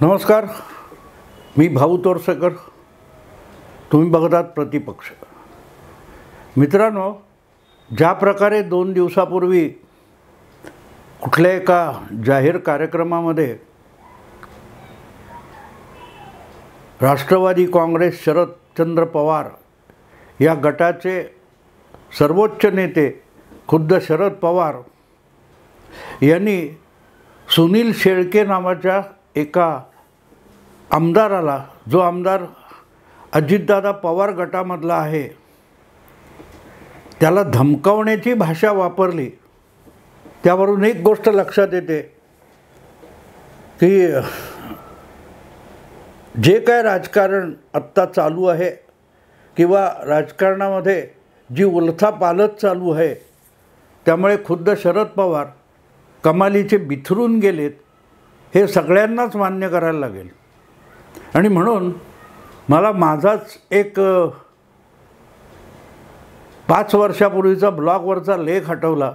नमस्कार, मी भाऊ तोरसेकर. तुम्ही बघतात प्रतिपक्ष. मित्रांनो, ज्या प्रकारे 2 दिवसापूर्वी कुठल्या एका जाहीर कार्यक्रमामध्ये राष्ट्रवादी काँग्रेस शरदचंद्र पवार या गटाचे सर्वोच्च नेते खुद्द शरद पवार यांनी सुनील शेळके नावाच्या एका आमदाराला, जो आमदार अजितदादा पवार गटामधला आहे, त्याला धमकावण्याची भाषा वापरली. त्यावरून एक गोष्ट लक्षात येते की जे काय राजकारण आत्ता चालू आहे किंवा राजकारणामध्ये जी उलथापालथ चालू आहे, त्यामुळे खुद्द शरद पवार कमालीचे बिथरून गेलेत हे सगळ्यांनाच मान्य करायला लागेल. आणि म्हणून मला माझाच एक 5 वर्षापूर्वीचा ब्लॉगवरचा लेख आठवला.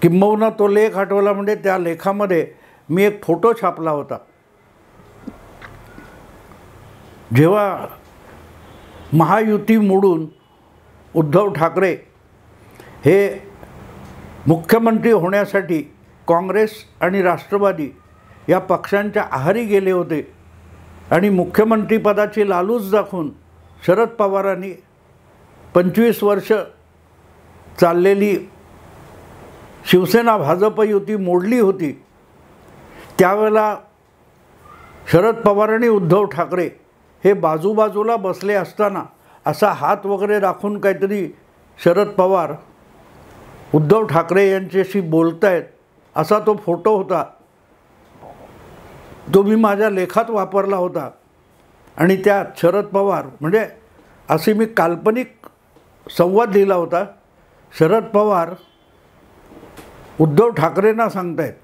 किंबहुना तो लेख आठवला म्हणजे त्या लेखामध्ये मी एक फोटो छापला होता. जेव्हा महायुती मोडून उद्धव ठाकरे हे मुख्यमंत्री होण्यासाठी काँग्रेस आणि राष्ट्रवादी या पक्षांच्या आहारी गेले होते आणि मुख्यमंत्रीपदाची लालूच दाखवून शरद पवारांनी 25 वर्ष चाललेली शिवसेना भाजप युती मोडली होती. त्यावेळेला शरद पवार आणि उद्धव ठाकरे हे बाजूबाजूला बसले असताना असा हात वगैरे दाखवून काहीतरी शरद पवार उद्धव ठाकरे यांच्याशी बोलतायत असा तो फोटो होता. तो मी माझ्या लेखात वापरला होता. आणि त्यात शरद पवार म्हणजे असे मी काल्पनिक संवाद लिहिला होता. शरद पवार उद्धव ठाकरेंना सांगतायत,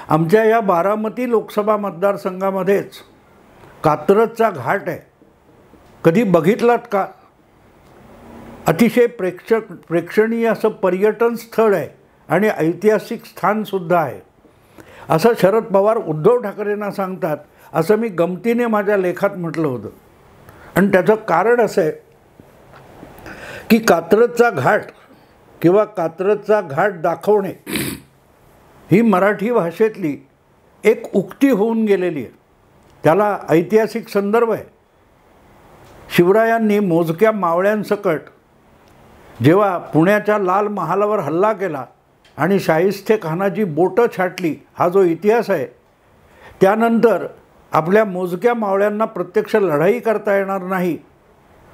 आमच्या या बारामती लोकसभा मतदारसंघामध्येच कात्रजचा घाट आहे, कधी बघितलात का? अतिशय प्रेक्षणीय असं पर्यटन स्थळ आहे आणि ऐतिहासिक स्थानसुद्धा आहे, असं शरद पवार उद्धव ठाकरेंना सांगतात, असं मी गमतीने माझ्या लेखात म्हटलं होतं. आणि त्याचं कारण असं आहे की कात्रजचा घाट किंवा कात्रजचा घाट दाखवणे ही मराठी भाषेतली एक उक्ती होऊन गेलेली आहे. त्याला ऐतिहासिक संदर्भ आहे. शिवरायांनी मोजक्या मावळ्यांसकट जेव्हा पुण्याच्या लाल महालावर हल्ला केला आणि शाहिस्ते खानाची बोटं छाटली, हा जो इतिहास आहे, त्यानंतर आपल्या मोजक्या मावळ्यांना प्रत्यक्ष लढाई करता येणार नाही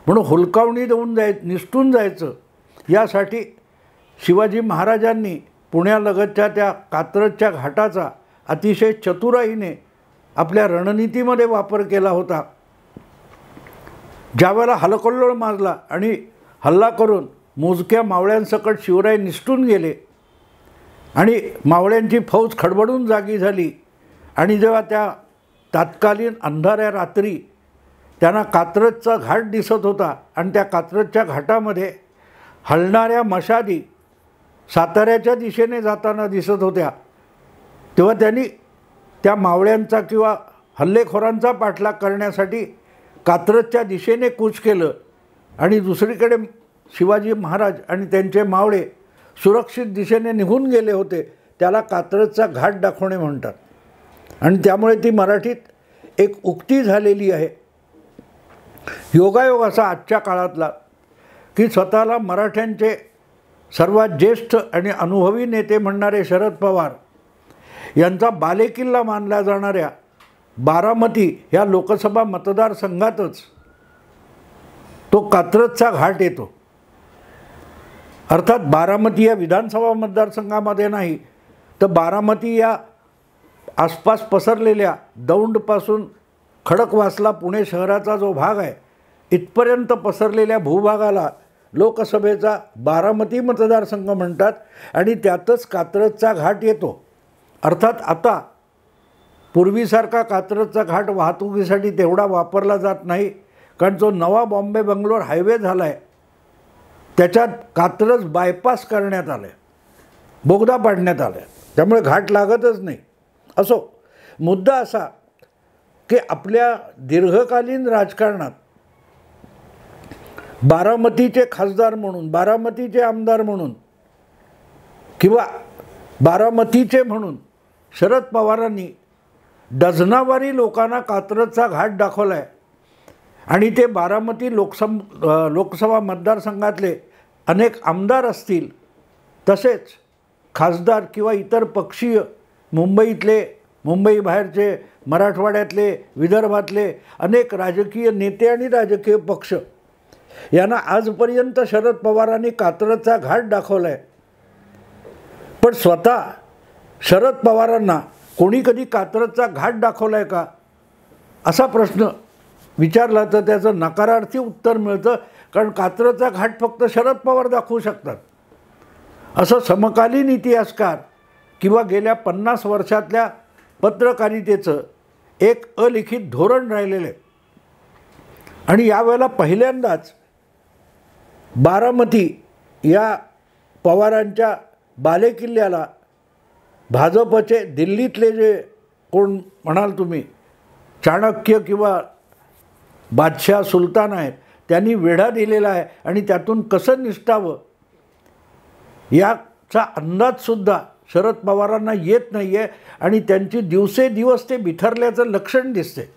म्हणून हुलकावणी देऊन निसटून जायचं, यासाठी शिवाजी महाराजांनी पुण्यालगतच्या त्या कात्रजच्या घाटाचा अतिशय चतुराईने आपल्या रणनीतीमध्ये वापर केला होता. ज्यावेळेला हलकल्लोळ माजला आणि हल्ला करून मोजक्या मावळ्यांसकट शिवराय निसटून गेले आणि मावळ्यांची फौज खडबडून जागी झाली आणि जेव्हा त्या तात्कालीन अंधाऱ्या रात्री त्यांना कात्रजचा घाट दिसत होता आणि त्या कात्रजच्या घाटामध्ये हलणाऱ्या मशादी साताऱ्याच्या दिशेने जाताना दिसत होत्या, तेव्हा त्यांनी त्या मावळ्यांचा किंवा हल्लेखोरांचा पाठलाग करण्यासाठी कात्रजच्या दिशेने कूच केलं. आणि दुसरीकडे शिवाजी महाराज आणि त्यांचे मावळे सुरक्षित दिशेने निघून गेले होते. त्याला कात्रजचा घाट दाखवणे म्हणतात. आणि त्यामुळे ती मराठीत एक उक्ती झालेली आहे. योगायोग असा आजच्या काळातला की स्वतःला मराठ्यांचे सर्वात ज्येष्ठ आणि अनुभवी नेते म्हणणारे शरद पवार यांचा बालेकिल्ला मानला जाणाऱ्या बारामती ह्या लोकसभा मतदारसंघातच तो कात्रजचा घाट येतो. अर्थात बारामती या विधानसभा मतदारसंघामध्ये नाही, तर बारामती या आसपास पसरलेल्या दौंडपासून खडकवासला पुणे शहराचा जो भाग आहे, इथपर्यंत पसरलेल्या भूभागाला लोकसभेचा बारामती मतदारसंघ म्हणतात. आणि त्यातच कात्रजचा घाट येतो. अर्थात आता पूर्वीसारखा कात्रजचा घाट वाहतुकीसाठी तेवढा वापरला जात नाही, कारण जो नवा बॉम्बे बंगलोर हायवे झाला आहे त्याच्यात कात्रज बायपास करण्यात आलं आहे, बोगदा पाडण्यात आला आहे, त्यामुळे घाट लागतच नाही. असो, मुद्दा असा की आपल्या दीर्घकालीन राजकारणात बारामतीचे खासदार म्हणून, बारामतीचे आमदार म्हणून किंवा बारामतीचे म्हणून शरद पवारांनी डझनावारी लोकांना कात्रजचा घाट दाखवला आहे. आणि ते बारामती लोकसभा मतदारसंघातले अनेक आमदार असतील, तसेच खासदार किंवा इतर पक्षीय मुंबईतले, मुंबई बाहेरचे, मराठवाड्यातले, विदर्भातले अनेक राजकीय नेते आणि राजकीय पक्ष यांना आजपर्यंत शरद पवारांनी कात्रजचा घाट दाखवला आहे. पण स्वतः शरद पवारांना कोणी कधी कात्रजचा घाट दाखवला आहे का असा प्रश्न विचारला तर त्याचं नकारार्थी उत्तर मिळतं. कारण कात्रजचा घाट फक्त शरद पवार दाखवू शकतात असं समकालीन इतिहासकार किंवा गेल्या 50 वर्षातल्या पत्रकारितेचं एक अलिखित धोरण राहिलेलं आहे. आणि यावेळेला पहिल्यांदाच बारामती या पवारांच्या बालेकिल्ल्याला भाजपचे दिल्लीतले जे कोण म्हणाल तुम्ही चाणक्य किंवा बादशाह सुलतान आहेत त्यांनी वेढा दिलेला आहे. आणि त्यातून कसं निष्ठावं याचा अंदाजसुद्धा शरद पवारांना येत नाही आहे. आणि त्यांची दिवसेदिवस ते बिथरल्याचं लक्षण दिसते.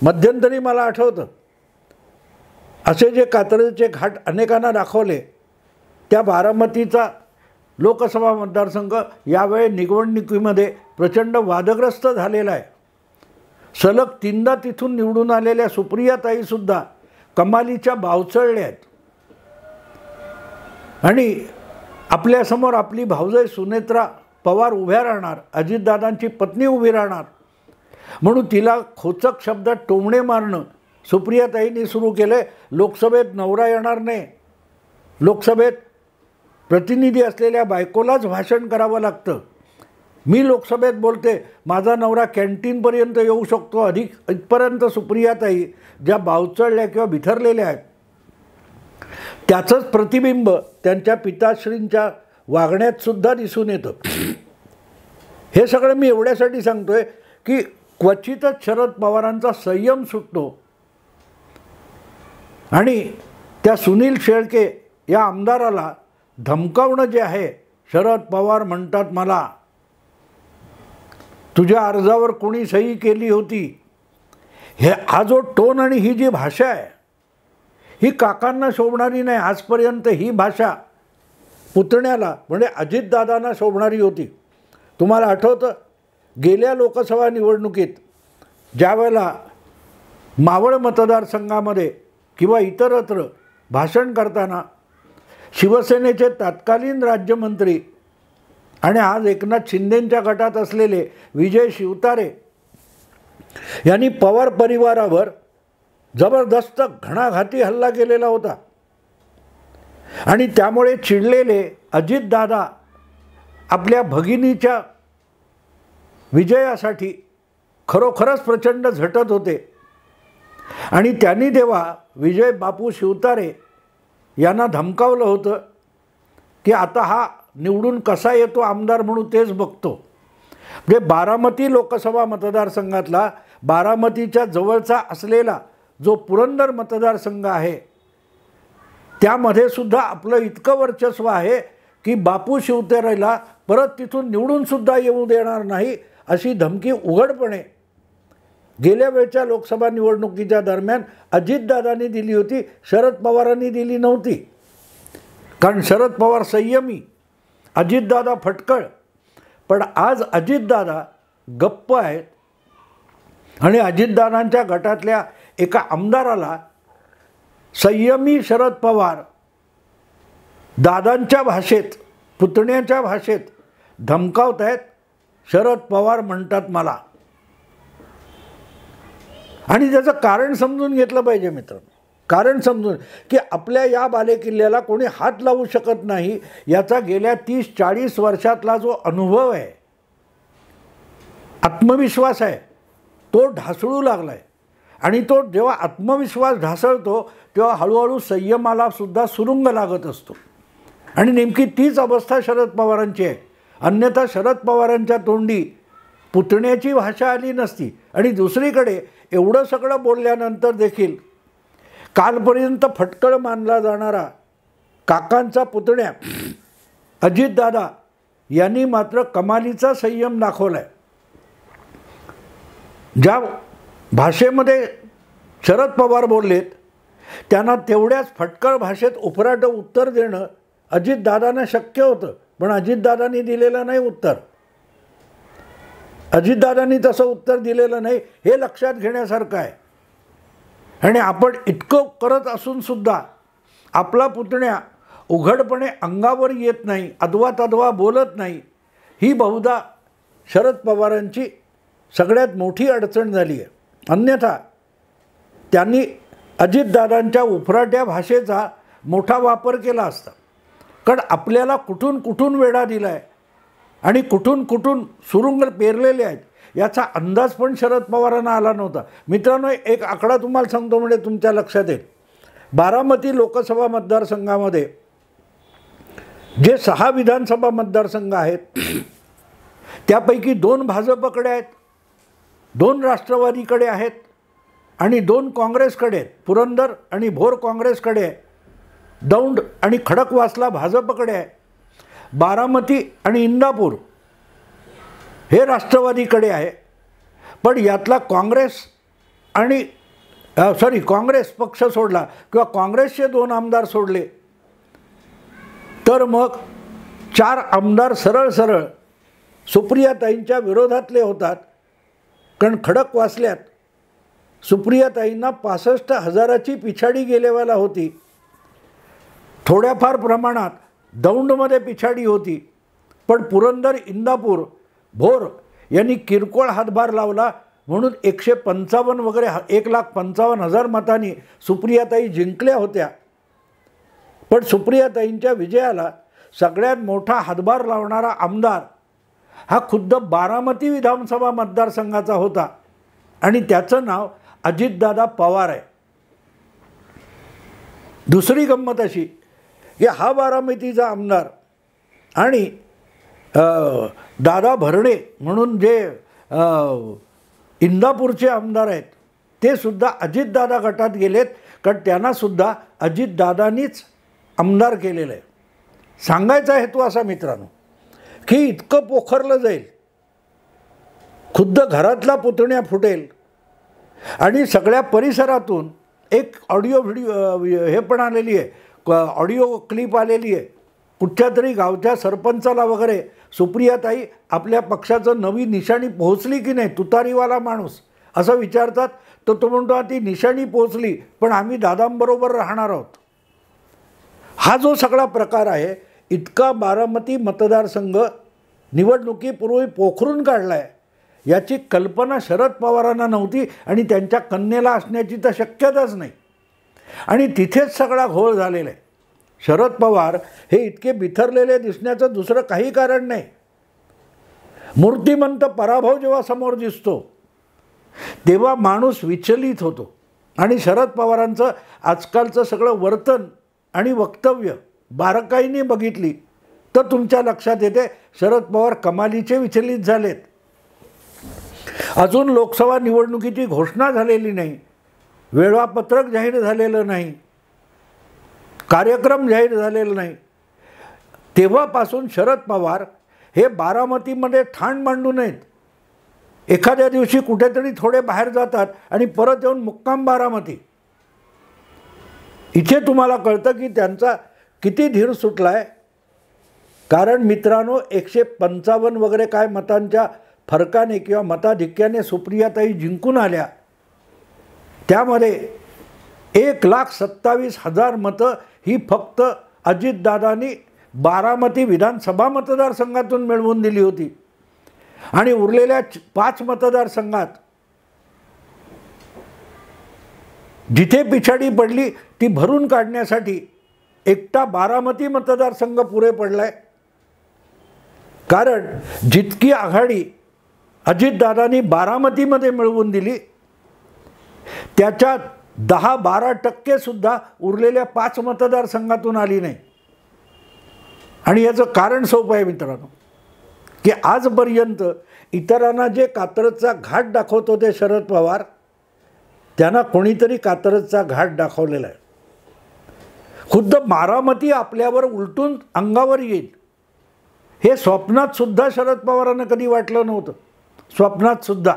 मध्यंतरी मला आठवतं असे जे कात्रजचे घाट अनेकांना दाखवले, त्या बारामतीचा लोकसभा मतदारसंघ यावेळी निवडणुकीमध्ये प्रचंड वादग्रस्त झालेला आहे. सलग 3दा तिथून निवडून आलेल्या सुप्रियाताईसुद्धा कमालीच्या बावचळल्या आहेत. आणि आपल्यासमोर आपली भाऊजाई सुनेत्रा पवार उभ्या राहणार, अजितदादांची पत्नी उभी राहणार, म्हणून तिला खोचक शब्दात टोमणे मारणं सुप्रियाताईंनी सुरू केलं. लोकसभेत नवरा येणार नाही, लोकसभेत प्रतिनिधी असलेल्या बायकोलाच भाषण करावं लागतं. मी लोकसभेत बोलते, माझा नवरा कॅन्टीनपर्यंत येऊ शकतो, अधिक इथपर्यंत सुप्रियाताई ज्या बावचळल्या किंवा बिथरलेल्या आहेत त्याचंच प्रतिबिंब त्यांच्या पिताश्रींच्या वागण्यातसुद्धा दिसून येतं. हे सगळं मी एवढ्यासाठी सांगतोय की क्वचितच शरद पवारांचा संयम सुटतो. आणि त्या सुनील शेळके या आमदाराला धमकावणं जे आहे, शरद पवार म्हणतात मला तुझ्या अर्जावर कोणी सही केली होती, हे हा जो टोन आणि ही जी भाषा आहे ही काकांना शोभणारी नाही. आजपर्यंत ही भाषा पुतण्याला म्हणजे अजितदादांना शोभणारी होती. तुम्हाला आठवतं गेल्या लोकसभा निवडणुकीत ज्यावेळेला मावळ मतदारसंघामध्ये किंवा इतरत्र भाषण करताना शिवसेनेचे तत्कालीन राज्यमंत्री आणि आज एकनाथ शिंदेंच्या गटात असलेले विजय शिवतारे यांनी पवार परिवारावर जबरदस्त घणाघाती हल्ला केलेला होता. आणि त्यामुळे चिडलेले अजितदादा आपल्या भगिनीच्या विजयासाठी खरोखरच प्रचंड झटत होते. आणि त्यांनी तेव्हा विजय बापू शिवतारे यांना धमकावलं होतं की आता हा निवडून कसा येतो आमदार म्हणून तेच बघतो. म्हणजे बारामती लोकसभा मतदारसंघातला बारामतीच्या जवळचा असलेला जो पुरंदर मतदारसंघ आहे त्यामध्ये सुद्धा आपलं इतकं वर्चस्व आहे की बापू शिवतारेला परत तिथून निवडूनसुद्धा येऊ देणार नाही अशी धमकी उघडपणे गेल्या वेळच्या लोकसभा निवडणुकीच्या दरम्यान अजितदादांनी दिली होती, शरद पवारांनी दिली नव्हती. कारण शरद पवार संयमी, अजितदादा फटकळ. पण आज अजितदादा गप्प आहेत आणि अजितदादांच्या गटातल्या एका आमदाराला संयमी शरद पवार दादांच्या भाषेत, पुतण्याच्या भाषेत धमकावत आहेत. शरद पवार म्हणतात मला. आणि त्याचं कारण समजून घेतलं पाहिजे मित्रांनो. कारण समजून की आपल्या या बालेकिल्ल्याला कोणी हात लावू शकत नाही याचा गेल्या 30-40 वर्षातला जो अनुभव आहे, आत्मविश्वास आहे, तो ढासळू लागला आहे. आणि तो जेव्हा आत्मविश्वास ढासळतो तेव्हा हळूहळू संयमाला सुद्धा सुरुंग लागत असतो. आणि नेमकी तीच अवस्था शरद पवारांची आहे. अन्यथा शरद पवारांच्या तोंडी पुतण्याची भाषा आली नसती. आणि दुसरीकडे एवढं सगळं बोलल्यानंतर देखील कालपर्यंत फटकळ मानला जाणारा काकांचा पुतण्या अजितदादा यांनी मात्र कमालीचा संयम दाखवला आहे. ज्या भाषेमध्ये शरद पवार बोललेत त्यांना तेवढ्याच फटकळ भाषेत उफराटं उत्तर देणं अजितदादांना शक्य होतं, पण अजितदादांनी दिलेलं नाही उत्तर. अजितदादांनी तसं उत्तर दिलेलं नाही हे लक्षात घेण्यासारखं आहे. आणि आपण इतकं करत असूनसुद्धा आपला पुतण्या उघडपणे अंगावर येत नाही, अदवा तदवा बोलत नाही, ही बहुधा शरद पवारांची सगळ्यात मोठी अडचण झाली आहे. अन्यथा त्यांनी अजितदादांच्या उफराट्या भाषेचा मोठा वापर केला असता. कारण आपल्याला कुठून कुठून वेढा दिला आहे आणि कुठून कुठून सुरुंग पेरलेले आहेत याचा अंदाज पण शरद पवारांना आला नव्हता. मित्रांनो, एक आकडा तुम्हाला सांगतो म्हणजे तुमच्या लक्षात येईल. बारामती लोकसभा मतदारसंघामध्ये जे 6 विधानसभा मतदारसंघ आहेत त्यापैकी 2 भाजपकडे आहेत, 2 राष्ट्रवादीकडे आहेत आणि 2 काँग्रेसकडे आहेत. पुरंदर आणि भोर काँग्रेसकडे आहे, दौंड आणि खडकवासला भाजपकडे आहे, बारामती आणि इंदापूर हे राष्ट्रवादीकडे आहे. पण यातला काँग्रेस पक्ष सोडला किंवा काँग्रेसचे 2 आमदार सोडले तर मग 4 आमदार सरळ सरळ सुप्रियाताईंच्या विरोधातले होतात. कारण खडकवासल्यात सुप्रियाताईंना 65,000ची पिछाडी गेलेवाला होती. थोड्याफार प्रमाणात दौंडमध्ये पिछाडी होती, पण पुरंदर, इंदापूर, भोर यांनी किरकोळ हातभार लावला म्हणून 155 वगैरे 1,55,000 मतांनी सुप्रियाताई जिंकल्या होत्या. पण सुप्रियाताईंच्या विजयाला सगळ्यात मोठा हातभार लावणारा आमदार हा खुद्द बारामती विधानसभा मतदारसंघाचा होता आणि त्याचं नाव अजितदादा पवार आहे. दुसरी गंमत अशी की हा बारामतीचा आमदार आणि दादा भरणे म्हणून जे इंदापूरचे आमदार आहेत ते सुद्धा अजितदादा गटात गेलेत, कारण त्यांनासुद्धा अजितदादांनीच आमदार केलेलं आहे. सांगायचा हेतू असा मित्रांनो की इतकं पोखरलं जाईल, खुद्द घरातला पुतण्या फुटेल आणि सगळ्या परिसरातून एक ऑडिओ व्हिडिओ हे पण आलेली आहे, ऑडिओ क्लिप आलेली आहे. कुठच्या तरी गावच्या सरपंचाला वगैरे सुप्रियाताई आपल्या पक्षाचं नवी निशाणी पोहोचली की नाही, तुतारीवाला माणूस असं विचारतात तर तो म्हणतो ती निशाणी पोहोचली पण आम्ही दादांबरोबर राहणार आहोत. हा जो सगळा प्रकार आहे इतका बारामती मतदारसंघ निवडणुकीपूर्वी पोखरून काढला आहे याची कल्पना शरद पवारांना नव्हती आणि त्यांच्या कन्येला असण्याची तर शक्यताच नाही. आणि तिथेच सगळा घोळ झालेला आहे. शरद पवार हे इतके बिथरलेले दिसण्याचं दुसरं काही कारण नाही. मूर्तिमंत पराभव जेव्हा समोर दिसतो तेव्हा माणूस विचलित होतो. आणि शरद पवारांचं आजकालचं सगळं वर्तन आणि वक्तव्य बारकाईने बघितली तर तुमच्या लक्षात येते शरद पवार कमालीचे विचलित झालेत. अजून लोकसभा निवडणुकीची घोषणा झालेली नाही, वेळापत्रक जाहीर झालेलं नाही, कार्यक्रम जाहीर झालेला नाही. तेव्हापासून शरद पवार हे बारामतीमध्ये ठाण मांडू नयेत. एखाद्या दिवशी कुठेतरी थोडे बाहेर जातात आणि परत येऊन मुक्काम बारामती. इथे तुम्हाला कळतं की त्यांचा किती धीर सुटला आहे. कारण मित्रांनो 155 वगैरे काय मतांच्या फरकाने किंवा मताधिक्याने सुप्रियाताई जिंकून आल्या. त्यामध्ये 1,27,000 मतं ही फक्त अजितदादांनी बारामती विधानसभा मतदारसंघातून मिळवून दिली होती. आणि उरलेल्या 5 मतदारसंघात जिथे पिछाडी पडली ती भरून काढण्यासाठी एकटा बारामती मतदारसंघ पुरे पडलाय. कारण जितकी आघाडी अजितदादांनी बारामतीमध्ये मिळवून दिली त्याच्यात 10-12% सुद्धा उरलेल्या 5 मतदारसंघातून आली नाही. आणि याचं कारण सोपं आहे मित्रांनो की आजपर्यंत इतरांना जे कात्रजचा घाट दाखवत होते शरद पवार, त्यांना कोणीतरी कात्रजचा घाट दाखवलेला आहे. खुद्द बारामती आपल्यावर उलटून अंगावर येईल हे स्वप्नात सुद्धा शरद पवारांना कधी वाटलं नव्हतं. स्वप्नात सुद्धा.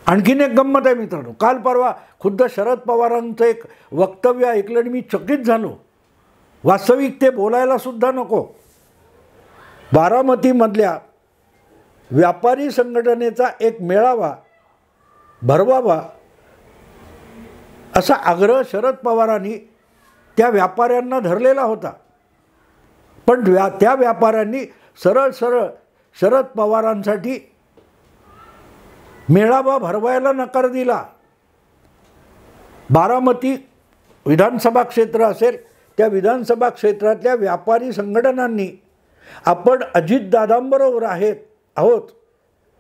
आणखीन एक गंमत आहे मित्रांनो, काल परवा खुद्द शरद पवारांचं एक वक्तव्य ऐकलं आणि मी चकित झालो. वास्तविक ते बोलायला सुद्धा नको. बारामतीमधल्या व्यापारी संघटनेचा एक मेळावा भरवावा असा आग्रह शरद पवारांनी त्या व्यापाऱ्यांना धरलेला होता. पण त्या व्यापाऱ्यांनी सरळ सरळ शरद पवारांसाठी मेळावा भरवायला नकार दिला. बारामती विधानसभा क्षेत्र असेल, त्या विधानसभा क्षेत्रातल्या व्यापारी संघटनांनी आपण अजितदादांबरोबर आहोत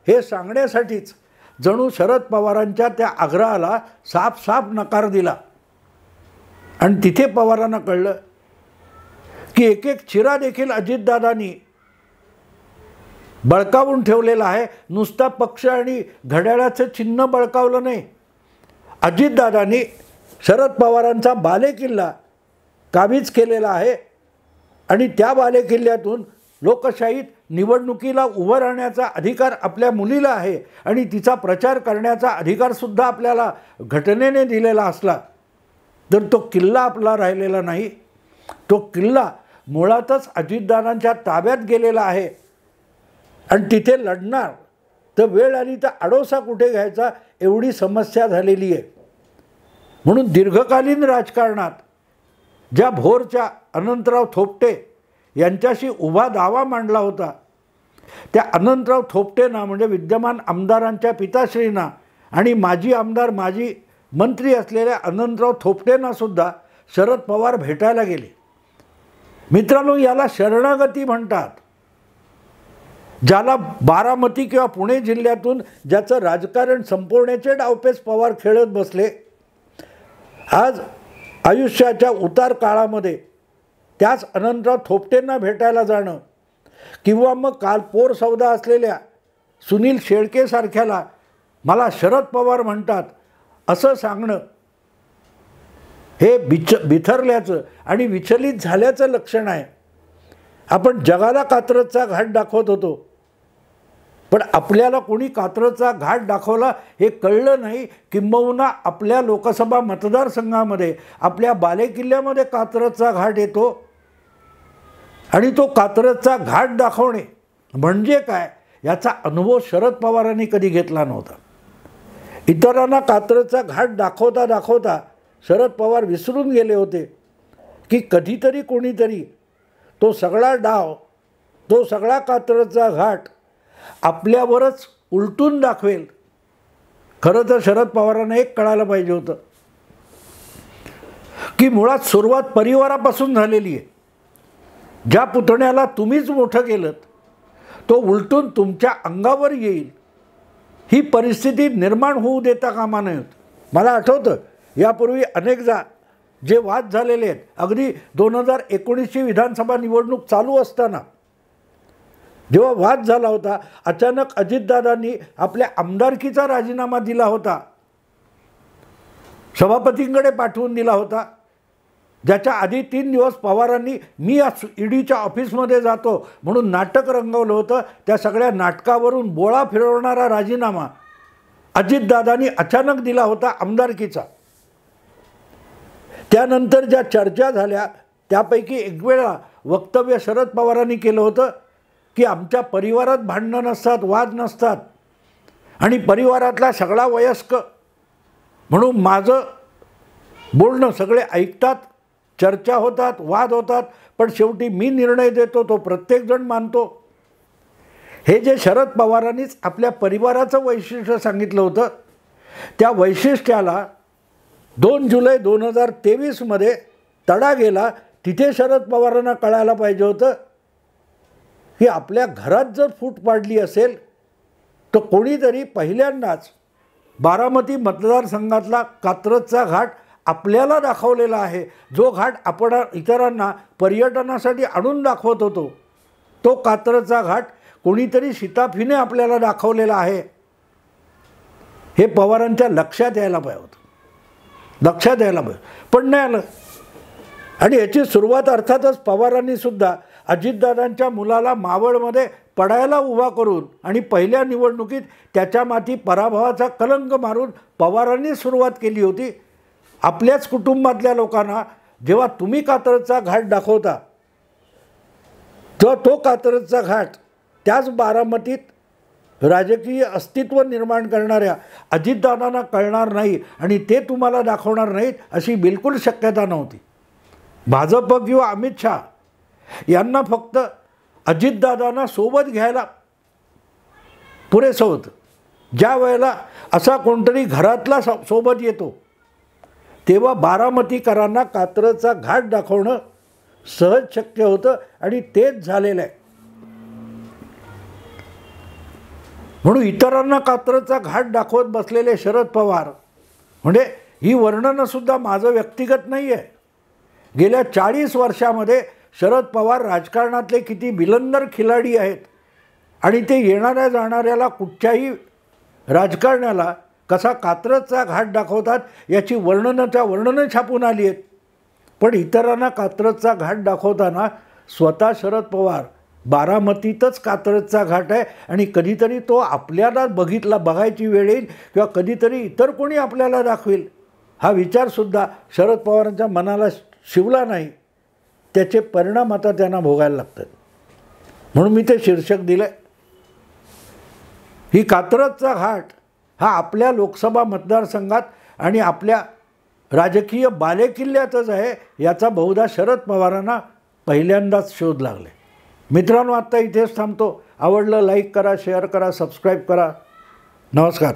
हे सांगण्यासाठीच जणू शरद पवारांच्या त्या आग्रहाला साफ नकार दिला. आणि तिथे पवारांना कळलं की एक एक चिरा देखील अजितदादांनी बळकावून ठेवलेला आहे. नुसता पक्ष आणि घड्याळाचं चिन्ह बळकावलं नाही, अजितदादांनी शरद पवारांचा बालेकिल्ला काबीज केलेला आहे. आणि त्या बालेकिल्ल्यातून लोकशाहीत निवडणुकीला उभं राहण्याचा अधिकार आपल्या मुलीला आहे आणि तिचा प्रचार करण्याचा अधिकारसुद्धा आपल्याला घटनेने दिलेला असला तर तो किल्ला आपला राहिलेला नाही. तो किल्ला मुळातच अजितदादांच्या ताब्यात गेलेला आहे. आणि तिथे लढणार तर वेळ आली तर आडोसा कुठे घ्यायचा एवढी समस्या झालेली आहे. म्हणून दीर्घकालीन राजकारणात ज्या भोरच्या अनंतराव थोपटे यांच्याशी उभा दावा मांडला होता, त्या अनंतराव थोपटेंना म्हणजे विद्यमान आमदारांच्या पिताश्रींना आणि माजी आमदार माजी मंत्री असलेल्या अनंतराव थोपटेंना सुद्धा शरद पवार भेटायला गेले. मित्रांनो, याला शरणागती म्हणतात. ज्याला बारामती किंवा पुणे जिल्ह्यातून ज्याचं राजकारण संपवण्याचे डावपेच पवार खेळत बसले, आज आयुष्याच्या उतार काळामध्ये त्याच अनंतराव थोपटेंना भेटायला जाणं किंवा मग काल पोर सौदा असलेल्या सुनील शेळकेसारख्याला मला शरद पवार म्हणतात असं सांगणं हे बिथरल्याचं आणि विचलित झाल्याचं लक्षण आहे. आपण जगाला कात्रजचा घाट दाखवत होतो, पण आपल्याला कोणी कात्रजचा घाट दाखवला हे कळलं नाही. किंबहुना आपल्या लोकसभा मतदारसंघामध्ये आपल्या बालेकिल्ल्यामध्ये कात्रजचा घाट येतो आणि तो कात्रजचा घाट दाखवणे म्हणजे काय याचा अनुभव शरद पवारांनी कधी घेतला नव्हता. इतरांना कात्रजचा घाट दाखवता दाखवता शरद पवार विसरून गेले होते की कधीतरी कोणीतरी तो सगळा डाव, तो सगळा कात्रजचा घाट आपल्यावरच उलटून दाखवेल. खरं तर शरद पवारांना एक कळायला पाहिजे होतं की मुळात सुरुवात परिवारापासून झालेली आहे. ज्या पुतण्याला तुम्हीच मोठं केलं तो उलटून तुमच्या अंगावर येईल ही परिस्थिती निर्माण होऊ देता कामा नये. मला आठवतं यापूर्वी अनेकदा जे वाद झालेले आहेत, अगदी 2019ची विधानसभा निवडणूक चालू असताना जेव्हा वाद झाला होता, अचानक अजितदादांनी आपल्या आमदारकीचा राजीनामा दिला होता, सभापतींकडे पाठवून दिला होता. ज्याच्या आधी 3 दिवस पवारांनी मी ईडीच्या ऑफिसमध्ये जातो म्हणून नाटक रंगवलं होतं. त्या सगळ्या नाटकावरून बोळा फिरवणारा राजीनामा अजितदादांनी अचानक दिला होता आमदारकीचा. त्यानंतर ज्या चर्चा झाल्या त्यापैकी एक वेळा वक्तव्य शरद पवारांनी केलं होतं की आमच्या परिवारात भांडणं नसतात, वाद नसतात आणि परिवारातला सगळा वयस्क म्हणून माझं बोलणं सगळे ऐकतात, चर्चा होतात, वाद होतात, पण शेवटी मी निर्णय देतो, तो प्रत्येकजण मानतो. हे जे शरद पवारांनीच आपल्या परिवाराचं वैशिष्ट्य सांगितलं होतं, त्या वैशिष्ट्याला 2 जुलै 2023मध्ये तडा गेला. तिथे शरद पवारांना कळायला पाहिजे होतं की आपल्या घरात जर फूट पाडली असेल तर कोणीतरी पहिल्यांदाच बारामती मतदारसंघातला कात्रजचा घाट आपल्याला दाखवलेला आहे. जो घाट आपण इतरांना पर्यटनासाठी आणून दाखवत होतो तो कात्रजचा घाट कोणीतरी शिताफीने आपल्याला दाखवलेला आहे, हे पवारांच्या लक्षात यायला पाहिजे होतं, लक्षात यायला पाहिजे, पण नाही आलं. आणि याची सुरुवात अर्थातच पवारांनी सुद्धा अजितदादांच्या मुलाला मावळमध्ये पडायला उभा करून आणि पहिल्या निवडणुकीत त्याच्या माथी पराभवाचा कलंक मारून पवारांनी सुरुवात केली होती. आपल्याच कुटुंबातल्या लोकांना जेव्हा तुम्ही कात्रजचा घाट दाखवता, तेव्हा तो कात्रजचा घाट त्याच बारामतीत राजकीय अस्तित्व निर्माण करणाऱ्या अजितदादांना कळणार नाही आणि ते तुम्हाला दाखवणार नाहीत अशी बिलकुल शक्यता नव्हती. भाजप किंवा अमित शहा यांना फक्त अजितदादांना सोबत घ्यायला पुरेसं होतं. ज्या वेळेला असा कोणतरी घरातला सोबत येतो तेव्हा बारामतीकरांना कात्रजचा घाट दाखवणं सहज शक्य होतं आणि तेच झालेलं आहे. म्हणून इतरांना कात्रजचा घाट दाखवत बसलेले शरद पवार, म्हणजे ही वर्णनंसुद्धा माझं व्यक्तिगत नाही आहे. गेल्या 40 वर्षामध्ये शरद पवार राजकारणातले किती बिलंदर खिलाडी आहेत आणि ते येणाऱ्या जाणाऱ्याला कुठच्याही राजकारण्याला कसा कात्रजचा घाट दाखवतात याची वर्णनं छापून आली आहेत. पण इतरांना कात्रजचा घाट दाखवताना स्वतः शरद पवार बारामतीतच कात्रजचा घाट आहे आणि कधीतरी तो आपल्याला बघायची वेळ येईल किंवा कधीतरी इतर कोणी आपल्याला दाखवेल हा विचारसुद्धा शरद पवारांच्या मनाला शिवला नाही. त्याचे परिणाम आता त्यांना भोगायला लागतात. म्हणून मी ते शीर्षक दिलं आहे, ही कात्रजचा घाट हा आपल्या लोकसभा मतदारसंघात आणि आपल्या राजकीय बालेकिल्ल्यातच आहे याचा बहुधा शरद पवारांना पहिल्यांदाच शोध लागले. मित्रांनो, आत्ता इथेच थांबतो. आवडलं लाईक करा, शेअर करा, सबस्क्राईब करा. नमस्कार.